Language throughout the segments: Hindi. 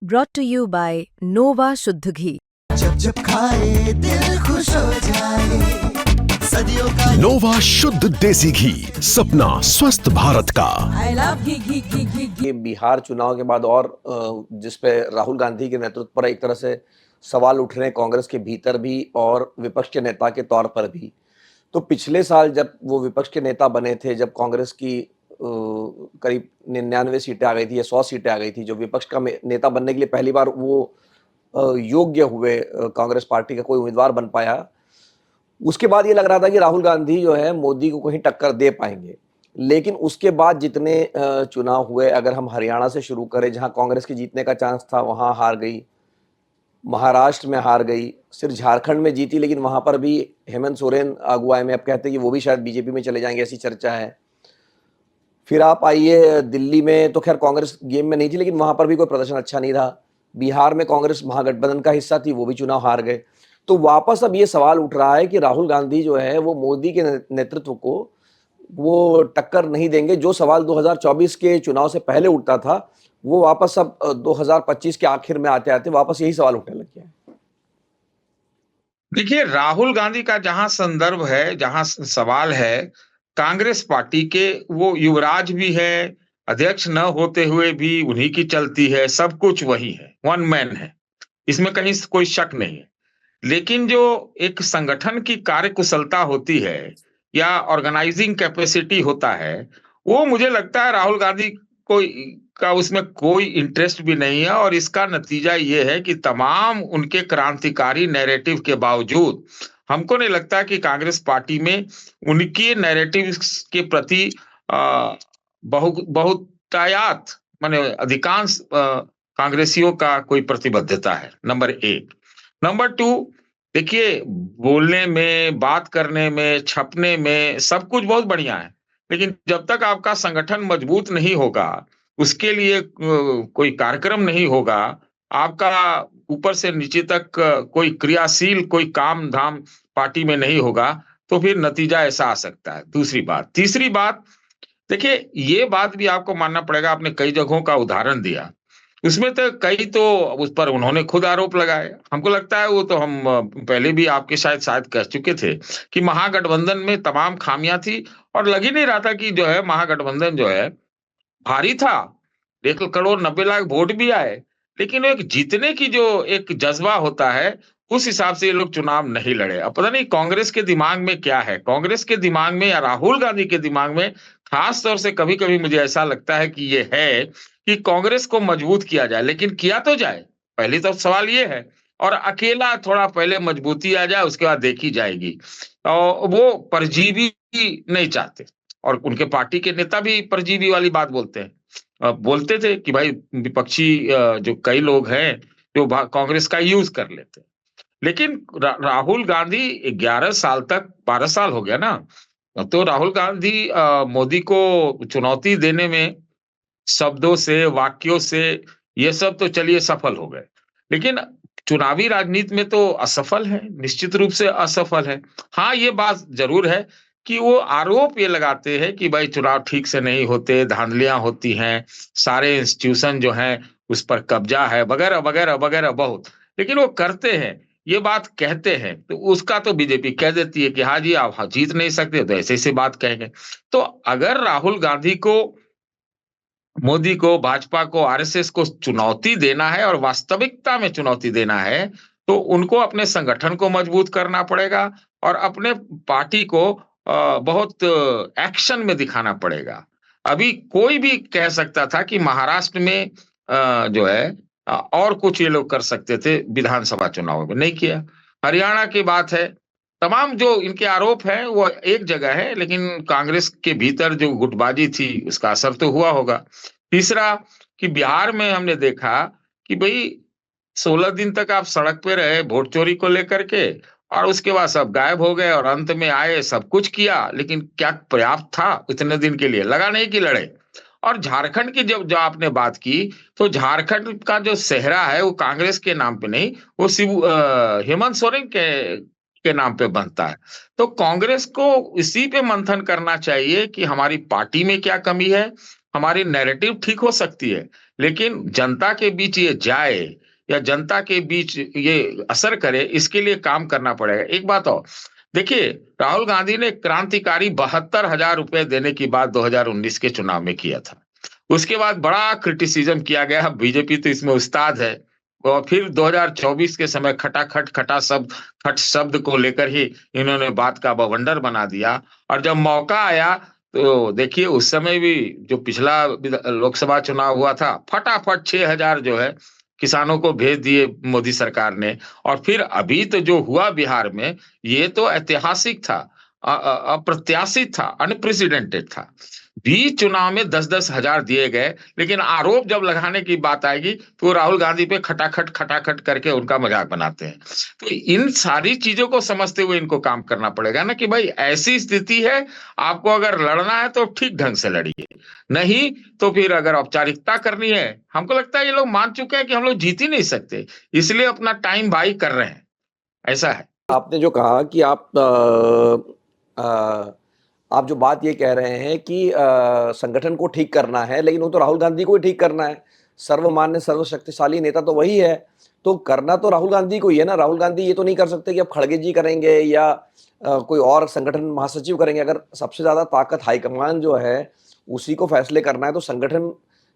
brought to you by Nova शुद्ध घी। जब जब खाए दिल खुश हो जाए, सदियों का नोवा शुद्ध देसी घी, सपना स्वस्थ भारत का। I love घी घी घी घी घी। ये बिहार चुनाव के बाद और जिस पे राहुल गांधी के नेतृत्व पर एक तरह से सवाल उठ रहे हैं कांग्रेस के भीतर भी और विपक्ष के नेता के तौर पर भी। तो पिछले साल जब वो विपक्ष के नेता बने थे, जब कांग्रेस की करीब 99 सीटें आ गई थी या 100 सीटें आ गई थी, जो विपक्ष का नेता बनने के लिए पहली बार वो योग्य हुए, कांग्रेस पार्टी का कोई उम्मीदवार बन पाया। उसके बाद ये लग रहा था कि राहुल गांधी जो है मोदी को कहीं टक्कर दे पाएंगे, लेकिन उसके बाद जितने चुनाव हुए, अगर हम हरियाणा से शुरू करें जहां कांग्रेस के जीतने का चांस था, वहां हार गई, महाराष्ट्र में हार गई, सिर्फ झारखंड में जीती, लेकिन वहां पर भी हेमंत सोरेन अगुवाई में, अब कहते हैं कि वो भी शायद बीजेपी में चले जाएंगे, ऐसी चर्चा है। फिर आप आइए दिल्ली में, तो खैर कांग्रेस गेम में नहीं थी, लेकिन वहां पर भी कोई प्रदर्शन अच्छा नहीं रहा। बिहार में कांग्रेस महागठबंधन का हिस्सा थी, वो भी चुनाव हार गए। तो वापस अब ये सवाल उठ रहा है कि राहुल गांधी जो है वो मोदी के नेतृत्व को वो टक्कर नहीं देंगे। जो सवाल 2024 के चुनाव से पहले उठता था, वो वापस अब 2025 के आखिर में आते आते वापस यही सवाल उठने लग गया है। देखिए, राहुल गांधी का जहां संदर्भ है, जहां सवाल है, कांग्रेस पार्टी के वो युवराज भी है, अध्यक्ष न होते हुए भी उन्हीं की चलती है, सब कुछ वही है, वन मैन है, इसमें कहीं कोई शक नहीं है। लेकिन जो एक संगठन की कार्यकुशलता होती है या ऑर्गेनाइजिंग कैपेसिटी होता है, वो मुझे लगता है राहुल गांधी को का उसमें कोई इंटरेस्ट भी नहीं है। और इसका नतीजा ये है कि तमाम उनके क्रांतिकारी नैरेटिव के बावजूद हमको नहीं लगता कि कांग्रेस पार्टी में उनके नैरेटिव के प्रति बहुतायत माने अधिकांश कांग्रेसियों का कोई प्रतिबद्धता है, नंबर एक। नंबर टू, देखिए, बोलने में, बात करने में, छपने में सब कुछ बहुत बढ़िया है, लेकिन जब तक आपका संगठन मजबूत नहीं होगा, उसके लिए कोई कार्यक्रम नहीं होगा, आपका ऊपर से नीचे तक कोई क्रियाशील कोई काम धाम पार्टी में नहीं होगा, तो फिर नतीजा ऐसा आ सकता है। दूसरी बात। तीसरी बात, देखिए, ये बात भी आपको मानना पड़ेगा, आपने कई जगहों का उदाहरण दिया, उसमें तो कई तो उस पर उन्होंने खुद आरोप लगाए। हमको लगता है वो तो हम पहले भी आपके शायद कह चुके थे कि महागठबंधन में तमाम खामियां थी और लग ही नहीं रहा था कि जो है महागठबंधन जो है भारी था। 1,90,00,000 वोट भी आए, लेकिन वो एक जीतने की जो एक जज्बा होता है, उस हिसाब से ये लोग चुनाव नहीं लड़े। अब पता नहीं कांग्रेस के दिमाग में क्या है, कांग्रेस के दिमाग में या राहुल गांधी के दिमाग में खास तौर से कभी कभी मुझे ऐसा लगता है कि ये है कि कांग्रेस को मजबूत किया जाए, लेकिन किया तो जाए, पहली तो सवाल ये है। और अकेला थोड़ा पहले मजबूती आ जाए, उसके बाद देखी जाएगी। और वो परजीवी नहीं चाहते, और उनके पार्टी के नेता भी परजीवी वाली बात बोलते हैं। बोलते थे कि भाई विपक्षी जो कई लोग हैं जो कांग्रेस का यूज कर लेते हैं। लेकिन राहुल गांधी 11 साल तक, 12 साल हो गया ना, तो राहुल गांधी मोदी को चुनौती देने में शब्दों से, वाक्यों से, ये सब तो चलिए सफल हो गए, लेकिन चुनावी राजनीति में तो असफल है, निश्चित रूप से असफल है। हाँ, ये बात जरूर है कि वो आरोप ये लगाते हैं कि भाई चुनाव ठीक से नहीं होते, धांधलियां होती हैं, सारे इंस्टीट्यूशन जो हैं उस पर कब्जा है, वगैरह वगैरह वगैरह बहुत। लेकिन वो करते हैं, ये बात कहते हैं, तो उसका तो बीजेपी कह देती है कि हाँ जी, आप जीत नहीं सकते, तो ऐसे ऐसे बात कहेंगे। तो अगर राहुल गांधी को, मोदी को, भाजपा को, आरएसएस को चुनौती देना है और वास्तविकता में चुनौती देना है, तो उनको अपने संगठन को मजबूत करना पड़ेगा और अपने पार्टी को बहुत एक्शन में दिखाना पड़ेगा। अभी कोई भी कह सकता था कि महाराष्ट्र में जो है और कुछ ये लोग कर सकते थे विधानसभा चुनाव में, नहीं किया। हरियाणा की बात है, तमाम जो इनके आरोप हैं वो एक जगह है, लेकिन कांग्रेस के भीतर जो गुटबाजी थी उसका असर तो हुआ होगा। तीसरा, कि बिहार में हमने देखा कि भाई 16 दिन तक आप सड़क पे रहे वोट चोरी को लेकर के, और उसके बाद सब गायब हो गए और अंत में आए, सब कुछ किया, लेकिन क्या पर्याप्त था इतने दिन के लिए? लगा नहीं कि लड़े। और झारखंड की जब जो आपने बात की, तो झारखंड का जो सेहरा है वो कांग्रेस के नाम पे नहीं, वो हेमंत सोरेन के नाम पे बनता है। तो कांग्रेस को इसी पे मंथन करना चाहिए कि हमारी पार्टी में क्या कमी है। हमारी नैरेटिव ठीक हो सकती है, लेकिन जनता के बीच ये जाए या जनता के बीच ये असर करे, इसके लिए काम करना पड़ेगा। एक बात और, देखिए, राहुल गांधी ने क्रांतिकारी 72,000 रुपए देने की बात 2019 के चुनाव में किया था। उसके बाद बड़ा क्रिटिसिज्म किया गया, बीजेपी तो इसमें उस्ताद है। और फिर 2024 के समय खटाखट खट शब्द को लेकर ही इन्होंने बात का बवंडर बना दिया। और जब मौका आया तो देखिए, उस समय भी जो पिछला लोकसभा चुनाव हुआ था, फटाफट 6,000 जो है किसानों को भेज दिए मोदी सरकार ने। और फिर अभी तो जो हुआ बिहार में, ये तो ऐतिहासिक था, अप्रत्याशित था, अनप्रेसिडेंटेड था। बीच चुनाव में 10-10 हजार दिए गए, लेकिन आरोप जब लगाने की बात आएगी तो राहुल गांधी पे खटाखट करके उनका मजाक बनाते हैं। तो इन सारी चीजों को समझते हुए इनको काम करना पड़ेगा ना, कि भाई ऐसी स्थिति है, आपको अगर लड़ना है तो ठीक ढंग से लड़िए, नहीं तो फिर अगर औपचारिकता करनी है, हमको लगता है ये लोग मान चुके हैं कि हम लोग जीत ही नहीं सकते, इसलिए अपना टाइम बाई कर रहे हैं, ऐसा है। आपने जो कहा कि आप जो बात ये कह रहे हैं कि संगठन को ठीक करना है, लेकिन वो तो राहुल गांधी को ही ठीक करना है। सर्वमान्य सर्वशक्तिशाली नेता तो वही है, तो करना तो राहुल गांधी को ही है ना। राहुल गांधी ये तो नहीं कर सकते कि अब खड़गे जी करेंगे या कोई और संगठन महासचिव करेंगे। अगर सबसे ज्यादा ताकत हाईकमान जो है उसी को फैसले करना है, तो संगठन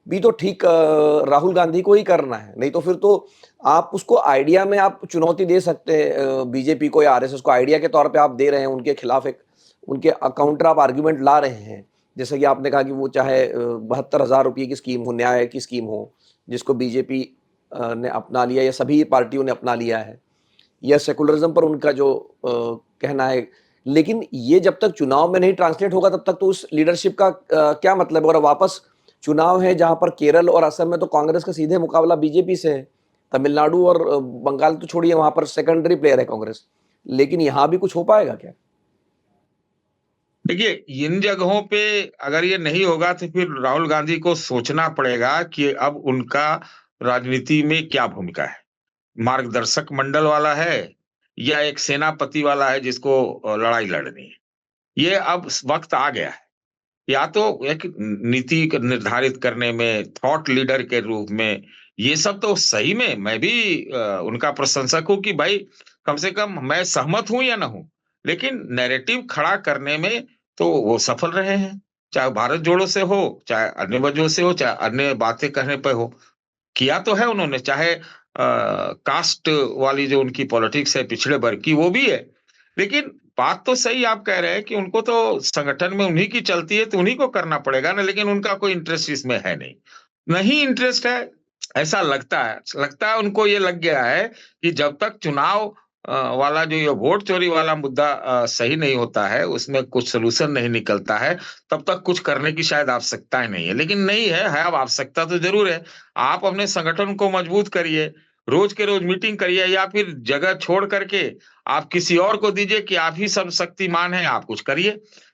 भी तो ठीक राहुल गांधी को ही करना है। नहीं तो फिर तो आप उसको आइडिया में आप चुनौती दे सकते हैं, बीजेपी को या आरएसएस को आइडिया के तौर पे आप दे रहे हैं, उनके खिलाफ एक उनके काउंटर आप आर्ग्यूमेंट ला रहे हैं। जैसे कि आपने कहा कि वो चाहे 72,000 रुपये की स्कीम हो, न्याय की स्कीम हो, जिसको बीजेपी ने अपना लिया या सभी पार्टियों ने अपना लिया है, या सेकुलरिज्म पर उनका जो कहना है। लेकिन ये जब तक चुनाव में नहीं ट्रांसलेट होगा, तब तक तो उस लीडरशिप का क्या मतलब है। और वापस चुनाव है जहां पर केरल और असम में तो कांग्रेस का सीधे मुकाबला बीजेपी से है। तमिलनाडु और बंगाल तो छोड़िए, वहां पर सेकेंडरी प्लेयर है कांग्रेस। लेकिन यहां भी कुछ हो पाएगा क्या? देखिए, इन जगहों पे अगर ये नहीं होगा तो फिर राहुल गांधी को सोचना पड़ेगा कि अब उनका राजनीति में क्या भूमिका है। मार्गदर्शक मंडल वाला है या एक सेनापति वाला है जिसको लड़ाई लड़नी है। ये अब वक्त आ गया है, या तो एक नीति निर्धारित करने में, थॉट लीडर के रूप में। ये सब तो सही में मैं भी उनका प्रशंसक हूं कि भाई कम से कम मैं सहमत हूं या ना हूं, लेकिन नैरेटिव खड़ा करने में तो वो सफल रहे हैं। चाहे भारत जोड़ो से हो, चाहे अन्य वजहों से हो, चाहे अन्य बातें कहने पर हो, किया तो है उन्होंने। चाहे कास्ट वाली जो उनकी पॉलिटिक्स है पिछड़े वर्ग की, वो भी है। लेकिन बात तो सही आप कह रहे हैं कि उनको तो संगठन में उन्हीं की चलती है, तो उन्हीं को करना पड़ेगा ना। लेकिन उनका कोई इंटरेस्ट इसमें है नहीं इंटरेस्ट है, ऐसा लगता है उनको ये लग गया है कि जब तक चुनाव वाला जो ये वोट चोरी वाला मुद्दा सही नहीं होता है, उसमें कुछ सोल्यूशन नहीं निकलता है, तब तक कुछ करने की शायद आवश्यकता ही नहीं है। लेकिन नहीं है, अब आवश्यकता तो जरूर है। आप अपने संगठन को मजबूत करिए, रोज के रोज मीटिंग करिए, या फिर जगह छोड़ करके आप किसी और को दीजिए कि आप ही सब शक्तिमान हैं, आप कुछ करिए।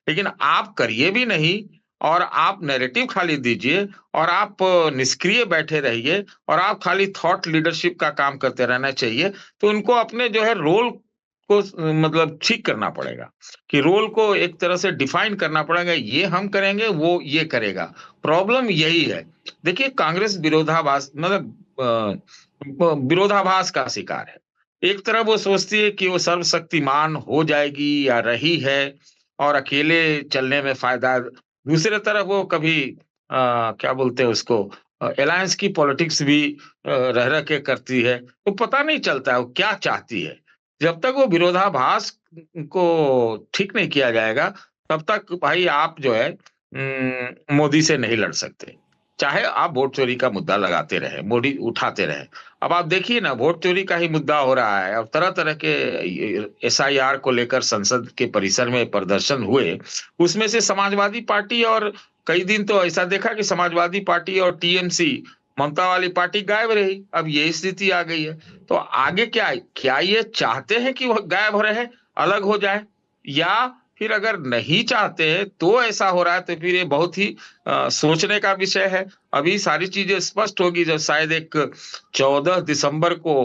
लेकिन आप करिए भी नहीं, और आप नैरेटिव खाली दीजिए, और आप निष्क्रिय बैठे रहिए, और आप खाली थॉट लीडरशिप का काम करते रहना चाहिए। तो उनको अपने जो है रोल को मतलब ठीक करना पड़ेगा, कि रोल को एक तरह से डिफाइन करना पड़ेगा। ये हम करेंगे, वो ये करेगा। प्रॉब्लम यही है। देखिए, कांग्रेस विरोधाभास का शिकार है। एक तरफ वो सोचती है कि वो सर्वशक्तिमान हो जाएगी या रही है और अकेले चलने में फायदा है। दूसरे तरफ वो कभी क्या बोलते हैं उसको, अलायंस की पॉलिटिक्स भी रह के करती है। तो पता नहीं चलता है वो क्या चाहती है। जब तक वो विरोधाभास को ठीक नहीं किया जाएगा, तब तक भाई आप जो है मोदी से नहीं लड़ सकते। चाहे आप वोट चोरी का मुद्दा लगाते रहे, मोदी उठाते रहे। अब आप देखिए ना, वोट चोरी का ही मुद्दा हो रहा है, और तरह तरह के एसआईआर को लेकर संसद के परिसर में प्रदर्शन हुए। उसमें से समाजवादी पार्टी, और कई दिन तो ऐसा देखा कि समाजवादी पार्टी और टीएमसी, ममता वाली पार्टी, गायब रही। अब ये स्थिति आ गई है। तो आगे क्या ये चाहते हैं कि वह गायब हो रहे, अलग हो जाए, या फिर अगर नहीं चाहते हैं तो ऐसा हो रहा है, तो फिर ये बहुत ही सोचने का विषय है। अभी सारी चीजें स्पष्ट होगी जब शायद एक 14 दिसंबर को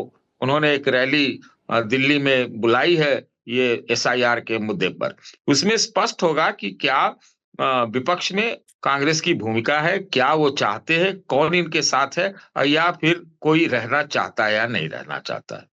उन्होंने एक रैली दिल्ली में बुलाई है ये एसआईआर के मुद्दे पर। उसमें स्पष्ट होगा कि क्या विपक्ष में कांग्रेस की भूमिका है, क्या वो चाहते हैं, कौन इनके साथ है, या फिर कोई रहना चाहता है या नहीं रहना चाहता है।